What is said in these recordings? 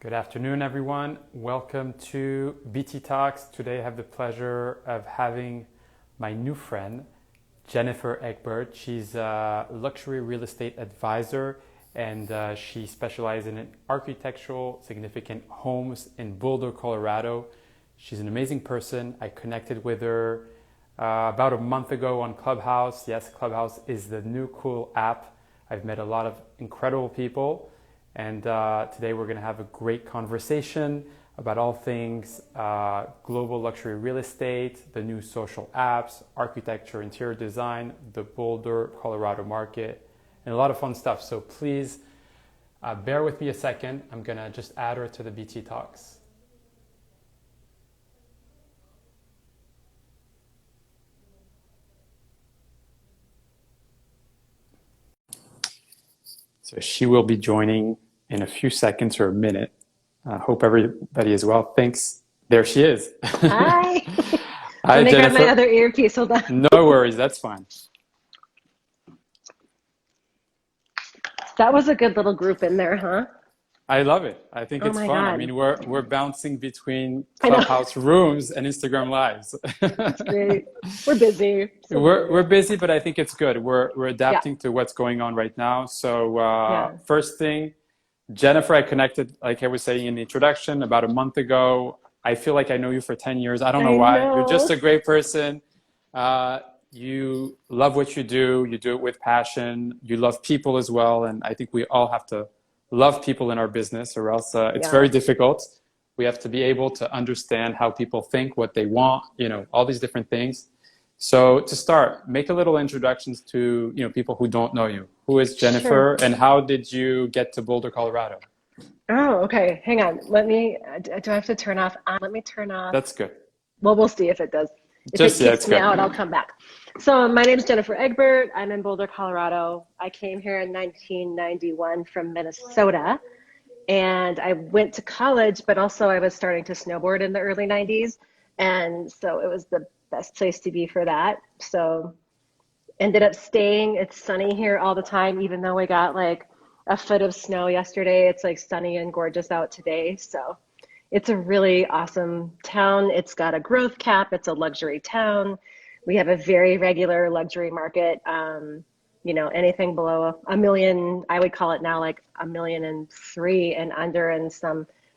Good afternoon, everyone. Welcome to BT Talks. Today I have the pleasure of having my new friend, Jennifer Egbert. She's a luxury real estate advisor and she specializes in architectural significant homes in Boulder, Colorado. She's an amazing person. I connected with her about a month ago on Clubhouse. Yes, Clubhouse is the new cool app. I've met a lot of incredible people. And today we're going to have a great conversation about all things global luxury real estate, the new social apps, architecture, interior design, the Boulder, Colorado market, and a lot of fun stuff. So please bear with me a second. I'm going to just add her to the BT Talks. So she will be joining in a few seconds or a minute. Hope everybody is well. Thanks. There she is. Hi. Hi, Let me grab my Jennifer. other earpiece. Hold on. No worries. That's fine. That was a good little group in there, huh? I love it. I think Oh it's my fun. I God. mean, we're bouncing between I know. Clubhouse rooms and Instagram lives. It's great. We're busy. So We're busy. busy, but I think it's good. We're Yeah. adapting to what's going on right now. So Yeah. first thing, Jennifer, I connected, like I was saying in the introduction, about a month ago. I feel like I know you for 10 years. I don't know I why. You're know. just a great person. You love what you do. You do it with passion. You love people as well. And I think we all have to love people in our business, or else it's Yeah. very difficult. We have to be able to understand how people think, what they want, all these different things. So to start, make a little introductions to, people who don't know you. Who is Sure. Jennifer and how did you get to Boulder, Colorado? Oh, okay. Hang on. Do I have to turn off? Let me turn off. That's good. Well, we'll see if it does. If it Just, yeah, kicks it's me good. out, I'll come back. So my name is Jennifer Egbert. I'm in Boulder, Colorado. I came here in 1991 from Minnesota. And I went to college, but also I was starting to snowboard in the early 90s. And so it was the best place to be for that. So ended up staying. It's sunny here all the time, even though we got like a foot of snow yesterday. It's like sunny and gorgeous out today. So it's a really awesome town. It's got a growth cap. It's a luxury town. We have a very regular luxury market. Anything below a million, I would call it now like 1.3 million and under. And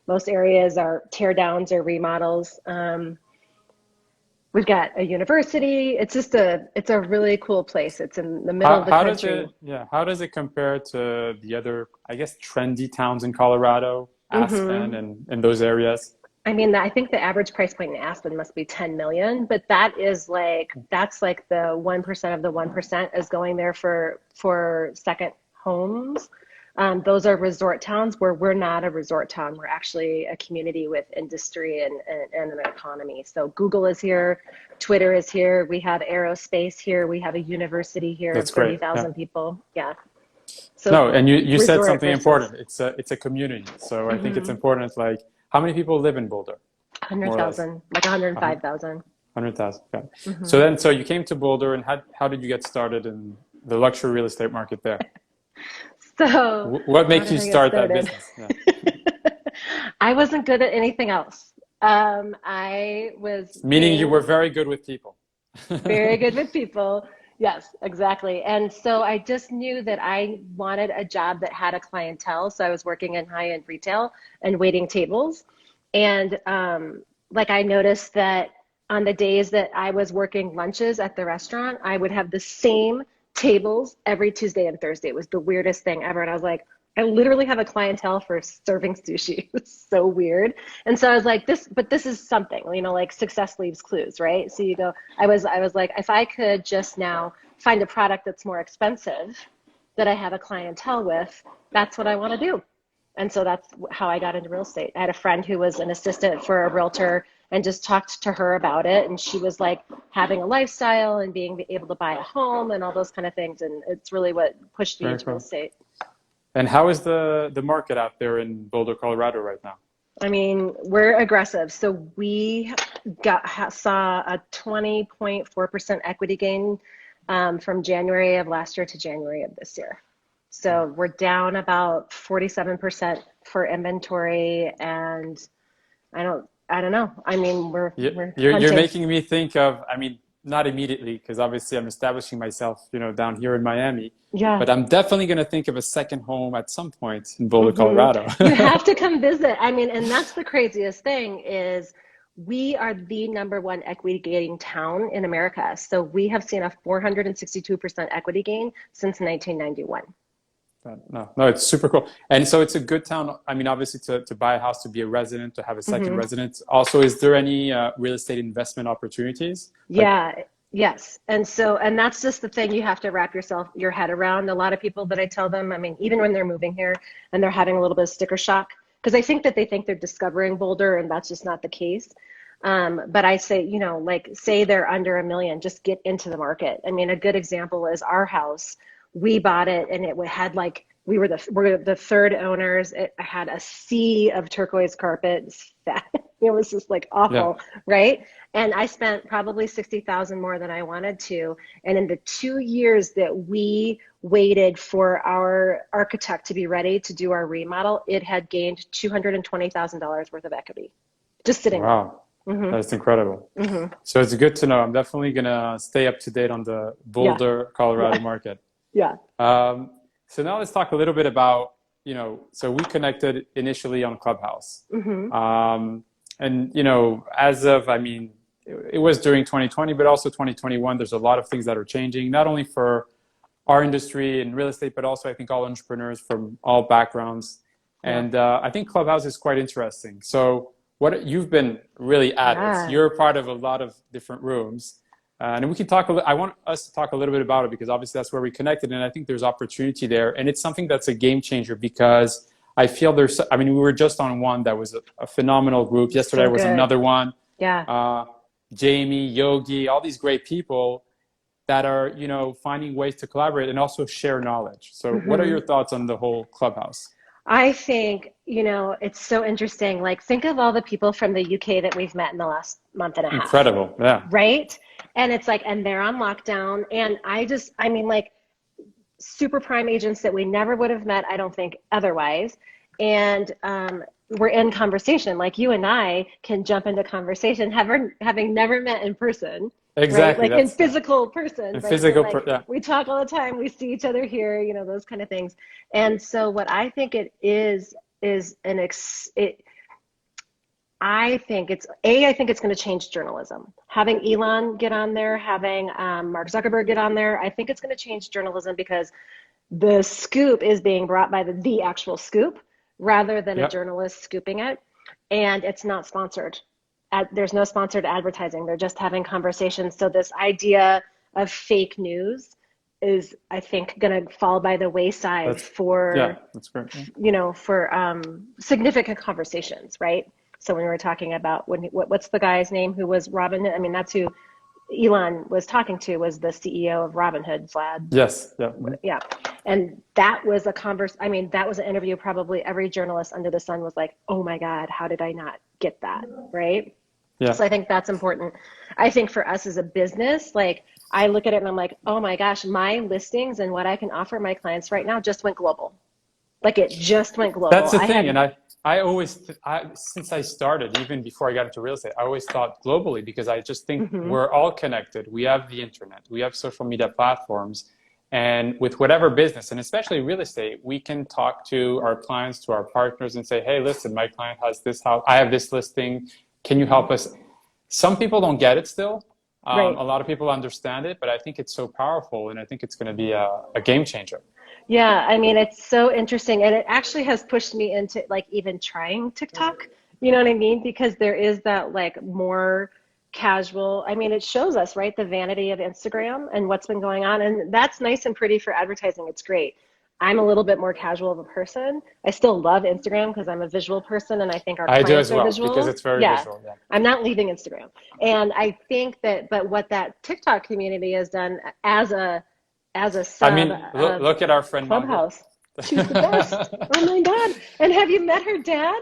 most areas are tear downs or remodels. We've got a university. It's a really cool place. It's in the middle How, of the how does country. it, yeah, how does it compare to the other, I guess, trendy towns in Colorado, Aspen hmm and those areas? I mean, I think the average price point in Aspen must be 10 million, but that's like the 1% of the 1% is going there for second homes. Those are resort towns where we're not a resort town. We're actually a community with industry and an economy. So Google is here, Twitter is here, we have aerospace here, we have a university here of That's great. Yeah. 30,000 people. Yeah. So No, and you said resort something versus important. It's a community. So I think it's mm-hmm, important. It's like, how many people live in Boulder, more or less? 100,000, like A hun- 105,000. 100,000. Okay. So Mm-hmm. then, so you came to Boulder, and how did you get started in the luxury real estate market there? So, What how made did you I get start that started? business? Yeah. I wasn't good at anything else. I was Meaning you paying were very good with people. very good with people. Yes, exactly. And so I just knew that I wanted a job that had a clientele. So I was working in high-end retail and waiting tables. And like I noticed that on the days that I was working lunches at the restaurant, I would have the same tables every Tuesday and Thursday. It was the weirdest thing ever. And I was like, I literally have a clientele for serving sushi. It's so weird. And so I was like, this is something, like success leaves clues, right? So you go, I was like, if I could just now find a product that's more expensive that I have a clientele with, that's what I want to do. And so that's how I got into real estate. I had a friend who was an assistant for a realtor and just talked to her about it. And she was like having a lifestyle and being able to buy a home and all those kind of things. And it's really what pushed me Very into real cool. estate. And how is the market out there in Boulder, Colorado right now? I mean, we're aggressive. So we saw a 20.4% equity gain from January of last year to January of this year. So we're down about 47% for inventory, and I don't know. I mean, we're You're hunting. making me think of, I mean, not immediately, because obviously I'm establishing myself, down here in Miami, Yeah. but I'm definitely going to think of a second home at some point in Boulder, hmm Colorado. You have to come visit. I mean, and that's the craziest thing is we are the number one equity gaining town in America. So we have seen a 462% equity gain since 1991. No, it's super cool. And so it's a good town. I mean, obviously to buy a house, to be a resident, to have a second hmm residence. Also, is there any real estate investment opportunities? Like, Yeah, yes. And that's just the thing you have to wrap your head around. A lot of people that I tell them, I mean, even when they're moving here and they're having a little bit of sticker shock, because I think that they think they're discovering Boulder and that's just not the case. But I say, like say they're under a million, just get into the market. I mean, a good example is our house. We bought it and it had like we're the third owners. It had a sea of turquoise carpets. It was just like yeah, awful, right? And I spent probably 60,000 more than I wanted to. And in the 2 years that we waited for our architect to be ready to do our remodel, it had gained $220,000 worth of equity just sitting there. wow, hmm that's incredible. hmm So it's good to know. I'm definitely gonna stay up to date on the Yeah, Boulder, Colorado yeah, market. yeah. Um, so now let's talk a little bit about, so we connected initially on Clubhouse. hmm And, as of, I mean, it was during 2020, but also 2021, there's a lot of things that are changing, not only for our industry and real estate, but also I think all entrepreneurs from all backgrounds. Yeah, And I think Clubhouse is quite interesting. So what you've been really at it. yeah. You're part of a lot of different rooms. And we can talk a little, I want us to talk a little bit about it because obviously that's where we connected. And I think there's opportunity there. And it's something that's a game changer because I feel I mean, we were just on one that was a phenomenal group. Yesterday So was good. another one. Yeah. Uh, Jamie, Yogi, all these great people that are, finding ways to collaborate and also share knowledge. So what are hmm your thoughts on the whole Clubhouse? I think, it's so interesting. Like, think of all the people from the UK that we've met in the last month and a half, Incredible. Yeah. right? And it's like, and they're on lockdown. And I mean, like, super prime agents that we never would have met, I don't think, otherwise. And we're in conversation. Like, you and I can jump into conversation, having never met in person, right? Exactly. Like in That's physical person, in right? But physical, like yeah. we talk all the time, we see each other here, those kind of things. And so what I think it is I think it's going to change journalism. Having Elon get on there, having Mark Zuckerberg get on there, I think it's going to change journalism because the scoop is being brought by the actual scoop rather than a Yep. journalist scooping it. And it's not sponsored. There's no sponsored advertising. They're just having conversations. So this idea of fake news is, I think, going to fall by the wayside That's, yeah, for that's great. Yeah. significant conversations, right? So when we were talking about what's the guy's name who was Robinhood? I mean, that's who Elon was talking to, was the CEO of Robinhood, Vlad. Yes. Yeah. Mhm. Yeah. And that was I mean, that was an interview probably every journalist under the sun was like, oh my God, how did I not get that? Right. Yeah. So I think that's important. I think for us as a business, like I look at it and I'm like, oh my gosh, my listings and what I can offer my clients right now just went global. Like it just went global. That's the thing. And I always, since I started, even before I got into real estate, I always thought globally because I just think hmm we're all connected. We have the internet, we have social media platforms, and with whatever business, and especially real estate, we can talk to our clients, to our partners and say, hey, listen, my client has this house, I have this listing. Can you help us? Some people don't get it still. Right. A lot of people understand it, but I think it's so powerful and I think it's going to be a game changer. Yeah, I mean, it's so interesting. And it actually has pushed me into like even trying TikTok. You know what I mean? Because there is that like more casual, I mean, it shows us, right, the vanity of Instagram and what's been going on. And that's nice and pretty for advertising. It's great. I'm a little bit more casual of a person. I still love Instagram because I'm a visual person and I think our I do clients as are well because visual. it's very Yeah, visual. Yeah. I'm not leaving Instagram. And I think that, but what that TikTok community has done as a I sub mean, of look at our friend Margaret. Clubhouse. She's the best. Oh my God. And have you met her dad?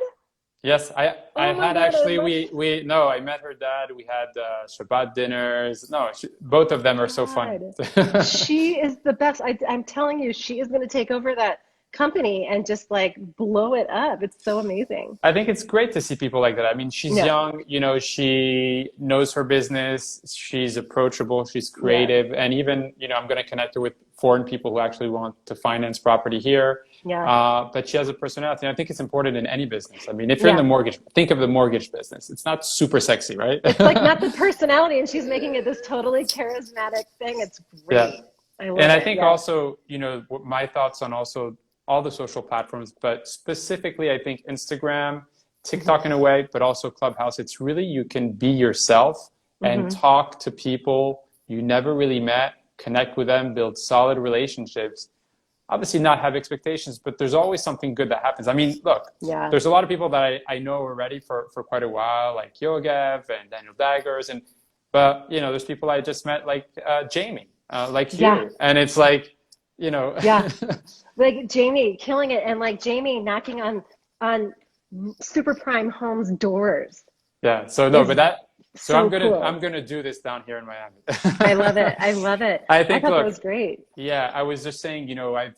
Yes, I Oh my had God, I actually love we no, I met her dad. We had Shabbat dinners. No, both of them are so funny. God. She is the best. I'm telling you, she is going to take over that company and just like blow it up. It's so amazing. I think it's great to see people like that. I mean, she's Yeah. young, she knows her business, she's approachable, she's Yeah. creative, and even, I'm going to connect her with foreign people who actually want to finance property here. Yeah. But she has a personality, and I think it's important in any business. I mean, if you're in the Yeah. mortgage, think of the mortgage business. It's not super sexy, right? It's like not the personality, and she's making it this totally charismatic thing. It's Yeah. great. I And love I it. think Yeah. also, my thoughts on also all the social platforms, but specifically, I think Instagram, TikTok Hmm. in a way, but also Clubhouse. It's really you can be yourself and Hmm. talk to people you never really met, connect with them, build solid relationships. Obviously, not have expectations, but there's always something good that happens. I mean, look, Yeah. there's a lot of people that I know already for quite a while, like Yogev and Daniel Daggers, but there's people I just met like Jamie, like Yeah. you, and it's like, you know, Yeah. Like Jamie killing it, and like Jamie knocking on super prime homes doors yeah. So no, but is so I'm so gonna cool. I'm gonna do this down here in I Miami. love it. I love it. I I think, thought that look, was great. yeah, I was just saying,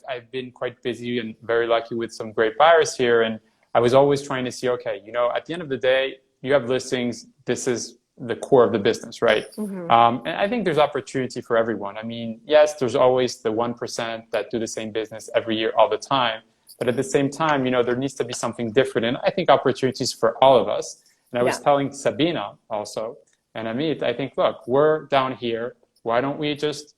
I've been quite busy and very lucky with some great buyers here, and I was always trying to see, okay, at the end of the day, you have listings. This is the core of the business, right? Hmm. And I think there's opportunity for everyone. I mean, yes, there's always the 1% that do the same business every year, all the time. But at the same time, there needs to be something different. And I think opportunities for all of us. And I was Yeah. telling Sabina also, and Amit, I think, look, we're down here. Why don't we just,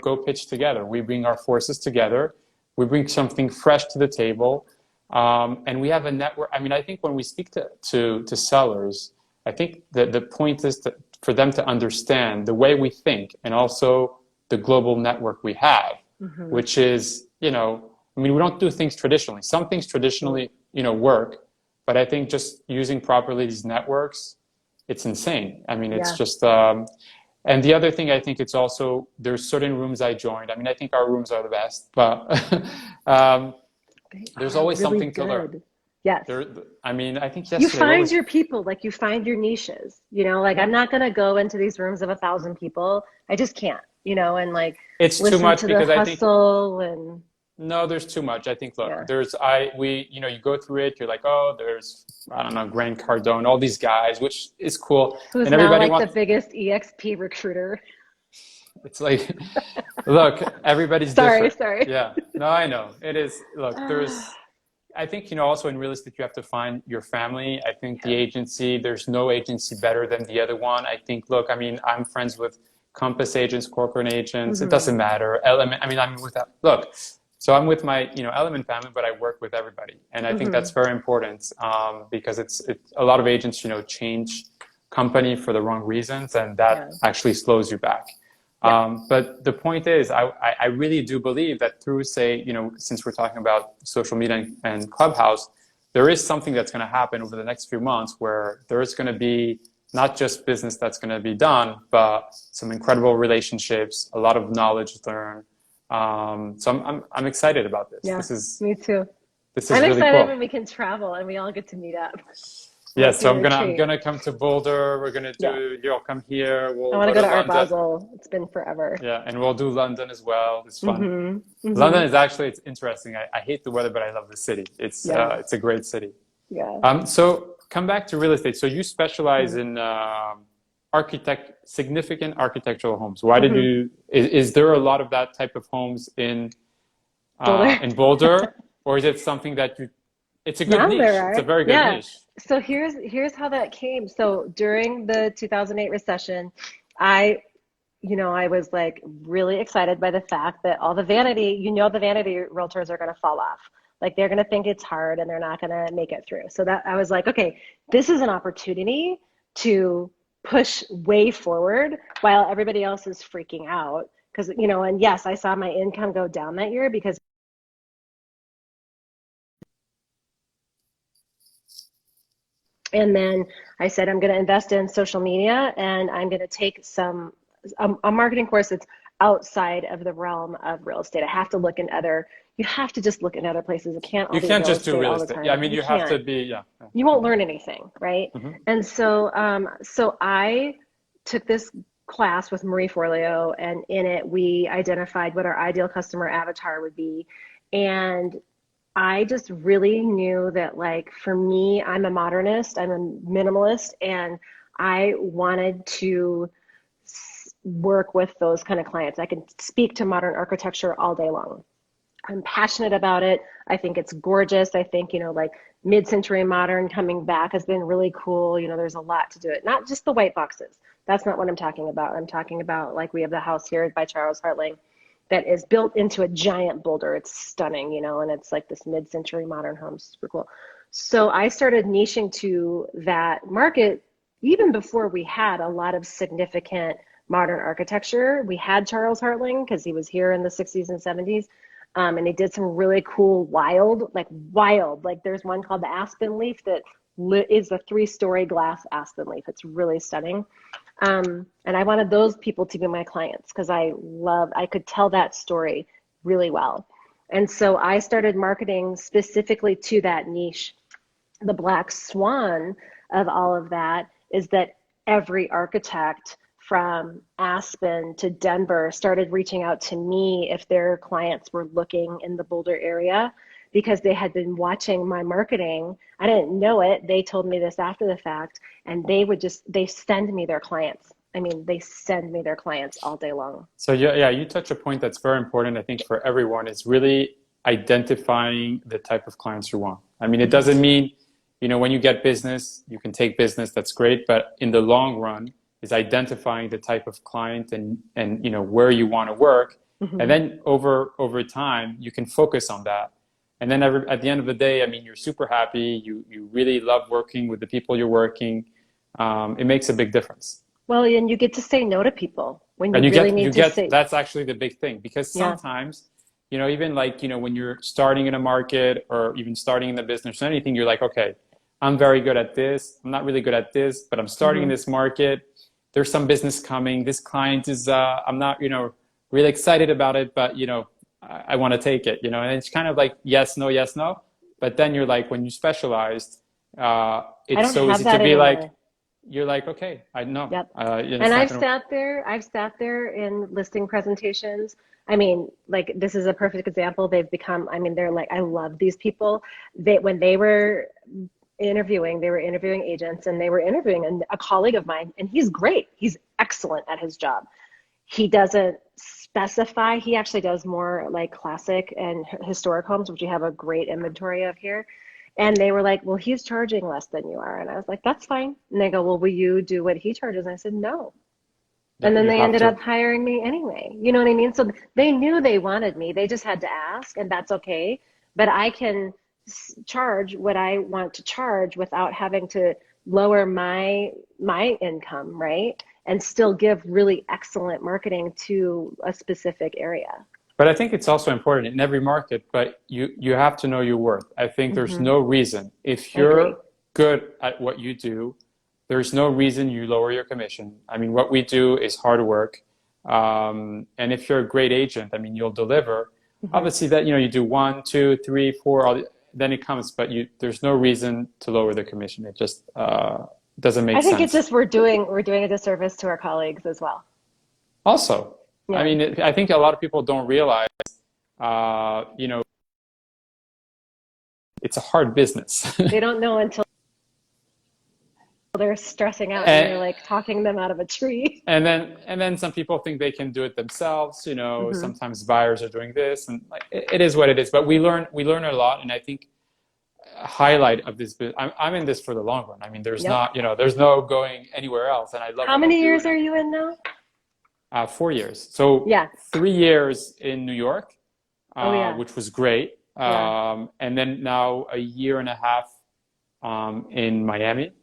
go pitch together? We bring our forces together. We bring something fresh to the table. And we have a network. I mean, I think when we speak to sellers, I think that the point is for them to understand the way we think and also the global network we have, Hmm. which is, I mean, we don't do things traditionally. Some things traditionally, work, but I think just using properly these networks, it's insane. I mean, it's Yeah. just, and the other thing I think it's also, there's certain rooms I joined. I mean, I think our rooms are the best, but um, They there's are always really something to learn. good. Yes. There, I mean, I think You yesterday, what find was, your people, like you find your niches, like yeah, I'm not going to go into these rooms of 1,000 people. I just can't, and like it's too listen much to the because I think hustle and no, there's too much. I think, look, yeah. you go through it, you're like, oh, there's, I don't know, Grant Cardone, all these guys, which is cool. Who's And now everybody like the wants, biggest EXP recruiter. it's like, look, everybody's Sorry, different. sorry. Yeah, no, I know. It is, look, I think, also in real estate, you have to find your family. I think the Yeah. agency, there's no agency better than the other one. I think, look, I mean, I'm friends with Compass agents, corporate agents. It Hmm. doesn't matter. Element, I mean, I'm with that. Look, so I'm with my, Element family, but I work with everybody. And I think that's Hmm. very important because it's a lot of agents, change company for the wrong reasons, and that Yeah. actually slows you back. Yeah. But the point is, I really do believe that through, say, since we're talking about social media and Clubhouse, there is something that's going to happen over the next few months where there is going to be not just business that's going to be done, but some incredible relationships, a lot of knowledge learned. So I'm excited about this. Yeah. This is Me too. this is I'm really excited when cool. we can travel and we all get to meet up. Yeah, Like do so a I'm retreat. gonna come to Boulder. We're gonna Yeah. do. You'll come here. I We'll want to go go to to Art London. Basel. It's been forever. Yeah, and we'll do London as well. It's fun. Hmm. London Hmm. is actually it's interesting. I hate the weather, but I love the city. Yeah. It's a great city. Yeah. So come back to real estate. So you specialize in significant architectural homes. Why did Hmm. you? Is there a lot of that type of homes Boulder. in Boulder, or is it something that you? It's a good Now there niche. It's a are. very good Yeah. niche. So here's how that came. So during the 2008 recession, I I was like really excited by the fact that all the vanity, the vanity realtors are going to fall off. Like they're going to think it's hard and they're not going to make it through. So that I was like, okay, this is an opportunity to push way forward while everybody else is freaking out. Because, and yes, I saw my income go down that year because and then I said, I'm going to invest in social media and I'm going to take a marketing course that's outside of the realm of real estate. I have to look in other, you have to just look in other places. It can't all You be can't real just do estate real all the estate. Yeah, I time. mean, You you have to can't. be, yeah. You won't learn anything, right? Mm-hmm. And so, so I took this class with Marie Forleo, and in it, we identified what our ideal customer avatar would be. And I just really knew that, like, for me, I'm a modernist, I'm a minimalist, and I wanted to work with those kind of clients. I can speak to modern architecture all day long. I'm passionate about it. I think it's gorgeous. I think, like mid-century modern coming back has been really cool. There's a lot to do it. Not just the white boxes. That's not what I'm talking about. I'm talking about, like, we have the house here by Charles Hartling that is built into a giant boulder. It's stunning, and it's like this mid-century modern home, super cool. So I started niching to that market even before we had a lot of significant modern architecture. We had Charles Hartling because he was here in the 60s and 70s. And he did some really cool, wild, like there's one called the Aspen Leaf that is a 3-story glass aspen leaf. It's really stunning. And I wanted those people to be my clients because I could tell that story really well. And so I started marketing specifically to that niche. The black swan of all of that is that every architect from Aspen to Denver started reaching out to me if their clients were looking in the Boulder area because they had been watching my marketing. I didn't know it. They told me this after the fact, and they send me their clients. I mean, they send me their clients all day long. So yeah, you touch a point that's very important, I think, for everyone, is really identifying the type of clients you want. I mean, it doesn't mean, when you get business, you can take business, that's great, but in the long run, is identifying the type of client and where you want to work. Mm-hmm. And then over time, you can focus on that. And then at the end of the day, I mean, you're super happy. You really love working with the people you're working. It makes a big difference. Well, and you get to say no to people when you And really need to say. that's actually the big thing, because sometimes, even like, when you're starting in a market or even starting in the business or anything, you're like, okay, I'm very good at this. I'm not really good at this, but I'm starting in this market. There's some business coming. This client is, I'm not, really excited about it, but, I want to take it, and it's kind of like, yes, no. But then you're like, when you specialized, it's so easy to be anymore. like, you're like, okay, I know. Yep. And I've sat there in listing presentations. I mean, like, this is a perfect example. They've become, I mean, they're like, I love these people. When they were interviewing agents, and they were interviewing a colleague of mine, and he's great. He's excellent at his job. He doesn't specify. He actually does more like classic and historic homes, which we have a great inventory of here. And they were like, well, he's charging less than you are. And I was like, that's fine. And they go, well, will you do what he charges? And I said, no. And then they ended up hiring me anyway. You know what I mean? So they knew they wanted me. They just had to ask, and that's okay. But I can charge what I want to charge without having to lower my income, right? And still give really excellent marketing to a specific area. But I think it's also important in every market, but you have to know your worth. I think there's no reason, if you're good at what you do, there's no reason you lower your commission. I mean, what we do is hard work. And if you're a great agent, I mean, you'll deliver. Obviously that, you do 1, 2, 3, 4, then it comes, but there's no reason to lower the commission. It just doesn't make sense. I think it's just we're doing a disservice to our colleagues as well. Also, I mean, I think a lot of people don't realize, it's a hard business. They don't know until they're stressing out and you're like talking them out of a tree. And then some people think they can do it themselves. Sometimes buyers are doing this, and it is what it is. But we learn a lot, and I think a highlight of this. I'm in this for the long run. I mean, there's there's no going anywhere else, and I love. How many years are you in now? 4 years. So 3 years in New York, which was great. And then now a year and a half in Miami.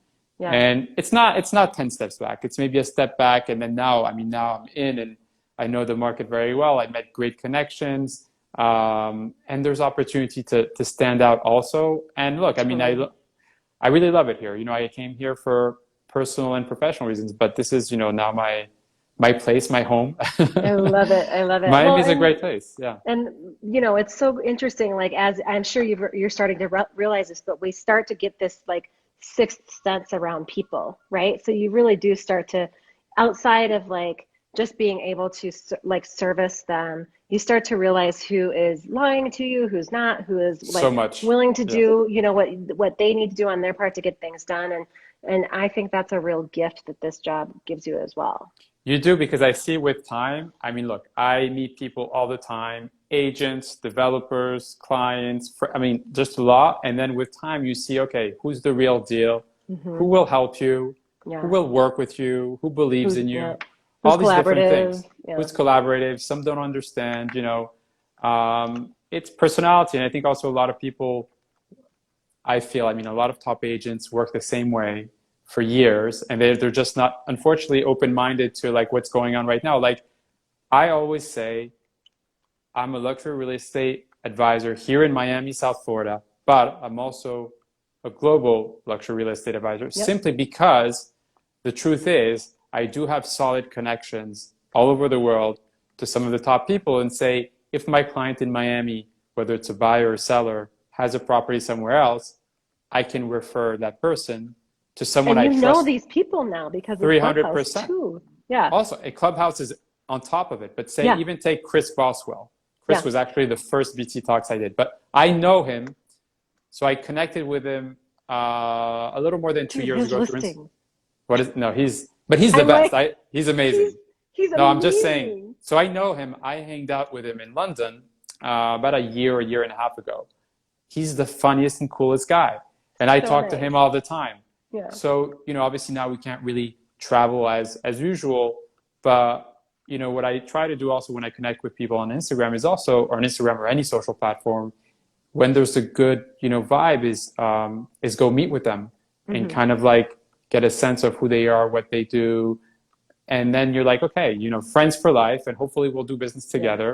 Yeah. And it's not 10 steps back. It's maybe a step back. And then now I'm in, and I know the market very well. I met great connections. And there's opportunity to stand out also. And look, I mean, I really love it here. I came here for personal and professional reasons, but this is, now my place, my home. I love it. I love it. Well, Miami is a great place. Yeah. and it's so interesting. Like, as I'm sure you're starting to realize this, but we start to get this like sixth sense around people, right? So you really do start to, outside of like just being able to like service them, you start to realize who is lying to you, who's not, who is So like much. willing to Yeah. do, what they need to do on their part to get things done. And I think that's a real gift that this job gives you as well. You do, because I see with time, I mean, look, I meet people all the time, agents, developers, clients, I mean, just a lot. And then with time, you see, okay, who's the real deal? Who Hmm. will help you? Who Yeah. will work with you? Who believes in Yeah. you? Who's All these different collaborative? things. Yeah. Who's collaborative? Some don't understand, it's personality. And I think also a lot of people, I feel, I mean, a lot of top agents work the same way for years, and they're just not, unfortunately, open-minded to like what's going on right now. Like I always say, I'm a luxury real estate advisor here in Miami, South Florida, but I'm also a global luxury real estate advisor, Yep. simply because the truth is I do have solid connections all over the world to some of the top people, and say, if my client in Miami, whether it's a buyer or seller, has a property somewhere else, I can refer that person to someone And I you know trust these people now because of Clubhouse 300%. too. Yeah. Also, a Clubhouse is on top of it. But say, Yeah. even take Chris Boswell. Chris Yeah. was actually the first BT Talks I did, but I know him. So I connected with him a little more than 2 years His ago through listing. what is no, but he's the I'm best. like, He's he's amazing. he's No, I'm just saying. amazing. So I know him. I hanged out with him in London about a year and a half ago. He's the funniest and coolest guy. And I So talk to him nice. all the time. Yeah. So, obviously now we can't really travel as usual, but what I try to do also when I connect with people on Instagram is also, or on Instagram or any social platform, when there's a good, vibe is go meet with them and Hmm. kind of like get a sense of who they are, what they do. And then you're like, okay, friends for life, and hopefully we'll do business Yeah. together.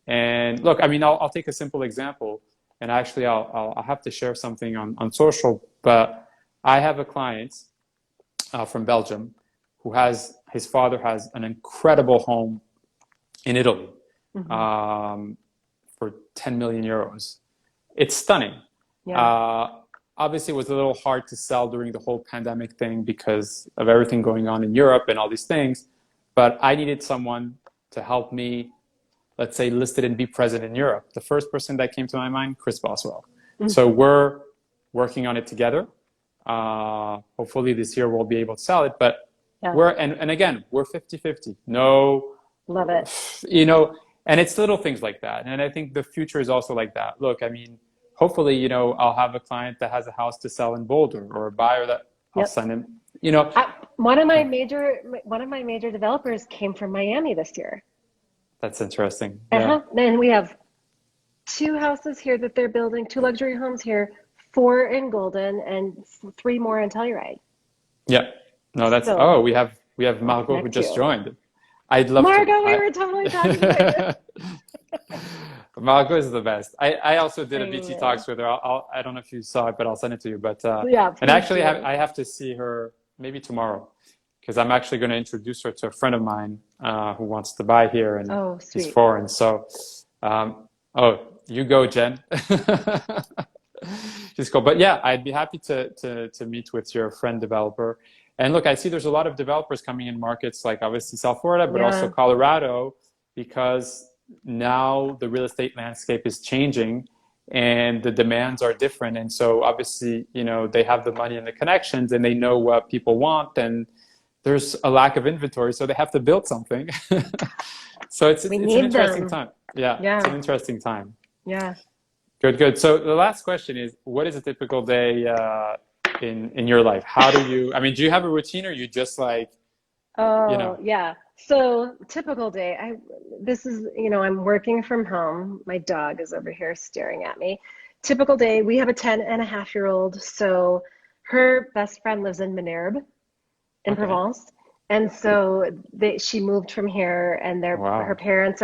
And look, I mean, I'll take a simple example, and actually I'll have to share something on social, but I have a client from Belgium who his father has an incredible home in Italy Hmm. um, for 10 million euros. It's stunning. Yeah. Uh, Obviously, it was a little hard to sell during the whole pandemic thing because of everything going on in Europe and all these things. But I needed someone to help me, let's say, list it and be present in Europe. The first person that came to my mind, Chris Boswell. So Hmm. we're working on it together. Hopefully this year we'll be able to sell it. But Yeah. and again, we're 50-50. No, Love it. and it's little things like that. And I think the future is also like that. Look, I mean, hopefully, I'll have a client that has a house to sell in Boulder, or a buyer that I'll Yep. send him. One of my major developers came from Miami this year. That's interesting. Yeah. Uh-huh. And we have two houses here that they're building, two luxury homes here, four in Golden, and three more in Telluride. Yeah. No, So we have I'll Margot who connect just you. joined. I'd love to. Margot, we were totally talking about you. Margot is the best. I also did a I BT know. Talks with her. I don't know if you saw it, but I'll send it to you. But Yeah, and please actually, do. I have to see her maybe tomorrow, because I'm actually going to introduce her to a friend of mine who wants to buy here, and Oh, he's sweet. foreign. So, oh, you go, Jen. She's cool. But yeah, I'd be happy to meet with your friend developer. And look, I see there's a lot of developers coming in markets like obviously South Florida, but also Yeah. Colorado, because now the real estate landscape is changing and the demands are different. And so obviously, they have the money and the connections, and they know what people want, and there's a lack of inventory, so they have to build something. So it's We it's an need interesting them. time. Yeah, it's an Yeah. interesting time. Yeah. Good, good. So the last question is, what is a typical day in your life? How do you? I mean, do you have a routine, or you just like, you Oh, know? yeah. So typical day. I'm working from home. My dog is over here staring at me. Typical day. We have a 10 and a half-year-old. So her best friend lives in Minerve in Okay. Provence. And so she moved from here, and her Wow. parents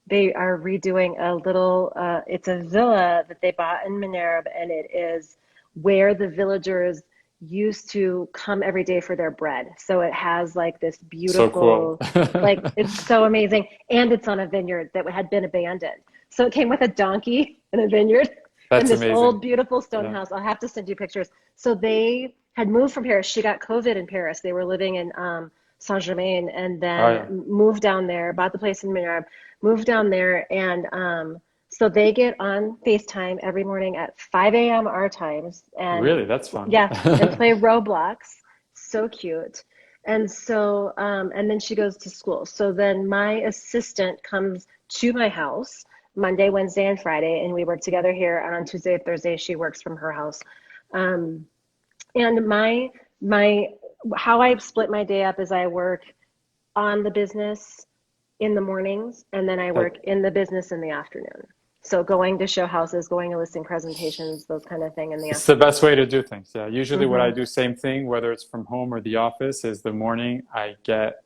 they are redoing a little, it's a villa that they bought in Minerve, and it is where the villagers used to come every day for their bread. So it has like this So cool. beautiful, like it's so amazing. And it's on a vineyard that had been abandoned. So it came with a donkey and a vineyard and That's this amazing. old, beautiful stone Yeah. house. I'll have to send you pictures. So they had moved from Paris. She got COVID in Paris. They were living in Saint-Germain and Oh then yeah. moved down there, bought the place in Minerve, moved down there. And so they get on FaceTime every morning at 5 a.m. our times and Really? That's fun. yeah, and play Roblox. So cute. And so, and then she goes to school. So then my assistant comes to my house Monday, Wednesday, and Friday, and we work together here. And on Tuesday, Thursday, she works from her house. Um, and my how I split my day up is I work on the business in the mornings, and then I That- work in the business in the afternoon. So going to show houses, going to listing presentations, those kind of thing in the It's the afternoon. best way to do things. Yeah. Usually what I Mm-hmm. do, same thing, whether it's from home or the office, is the morning I get,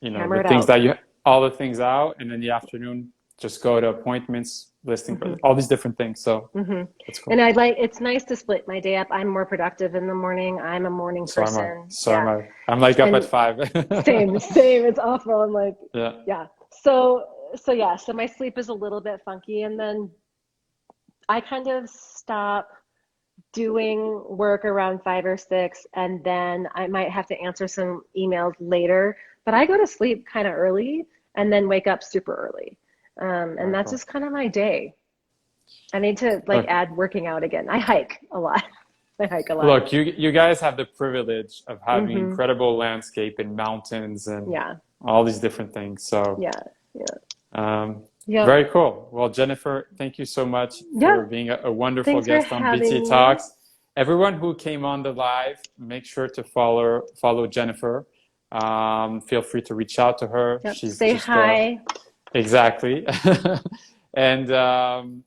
Hammer the it things out. that all the things out, and then the afternoon, just go to appointments, listing, Mm-hmm. all these different things. So Mm-hmm. that's cool. And it's nice to split my day up. I'm more productive in the morning. I'm a morning So am I. person. So am Yeah. I. I'm like up at And 5. same. It's awful. I'm like, Yeah. yeah. So yeah, so my sleep is a little bit funky. And then I kind of stop doing work around 5 or 6, and then I might have to answer some emails later. But I go to sleep kind of early and then wake up super early. And Very that's cool. just kind of my day. I need to like Look, add working out again. I hike a lot. I hike a lot. look, you guys have the privilege of having Hmm. incredible landscape and mountains and Yeah. all these different things. So, Yeah. Yeah. um, Yep. very cool. Well, Jennifer, thank you so much Yeah. for being a wonderful Thanks for guest on BT having me. Talks. Everyone who came on the live, make sure to follow Jennifer. Feel free to reach out to her. Yep. She's Say just hi. exactly. And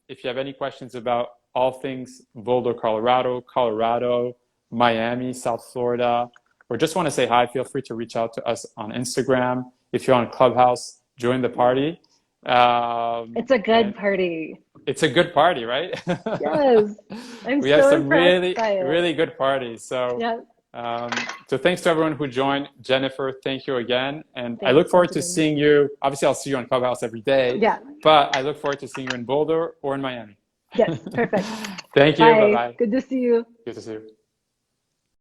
if you have any questions about all things Boulder, Colorado, Miami, South Florida, or just want to say hi, feel free to reach out to us on Instagram. If you're on Clubhouse, join the party. It's a good And party. it's a good party, right? Yes. I'm We have so some impressed really, by it. really good parties. Yeah. So thanks to everyone who joined. Jennifer, thank you again. And I look Thanks, forward to Anthony. seeing you. Obviously, I'll see you on Clubhouse every day, Yeah. but I look forward to seeing you in Boulder or in Miami. Yes. Perfect. Thank you. Bye. Bye-bye. Good to see you. Good to see you.